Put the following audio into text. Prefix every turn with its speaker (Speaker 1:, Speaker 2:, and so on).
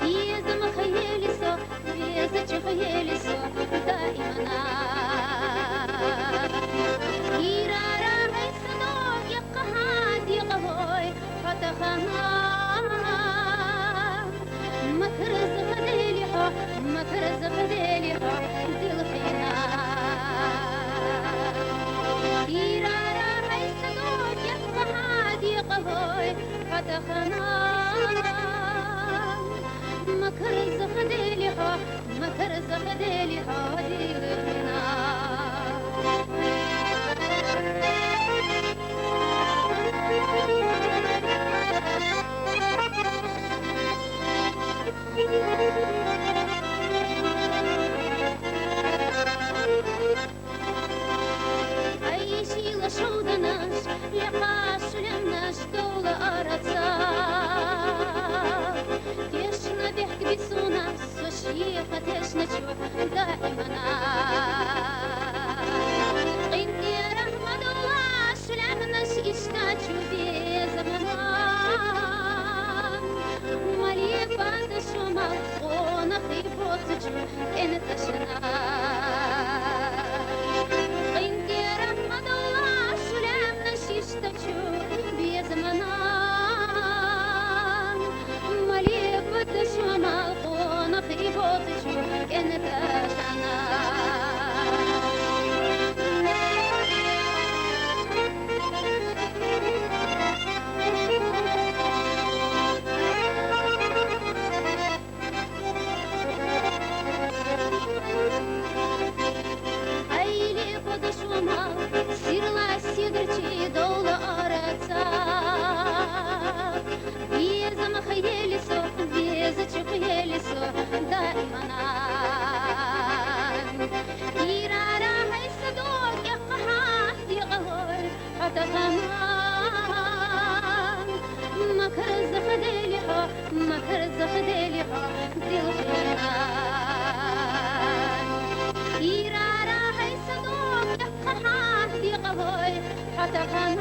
Speaker 1: بيزم خيالي سو بيزج خيالي سو دائما إيرارا هيسنوك يبقى هادي قهوي فتخنا مكرز غديلي حو مكرز غديلي حو دل فينا إيرارا هيسنوك يبقى هادي قهوي فتخنا مكرز غديلي حو مكرز غديلي حو دل فينا أي شي لشودناش لقاش لمناش دولة أرضا تيشنا بيحك بيسونا سوشيخة تيشنا تشوف دائما قيمتي رحمة الله شلمناش إشتاجو بزمنا ماليفات الشمال ونخيبوت جو انت شنا قيمتي رحمة الله شلمنا شيشتاجو بزمنا ماليفات الشمال ونخيبوت جو انت شنا سيرلا سيدرتي دولة أرتا بيزم خيالي سو بيزج خيالي سو دائما إيرارا هاي صدوق يقحاح دي غور حتى غمان مكرز خديلي حو مكرز خديلي حو دي الخيران إيرارا هاي صدوق يقحاح دي غور حتى غمان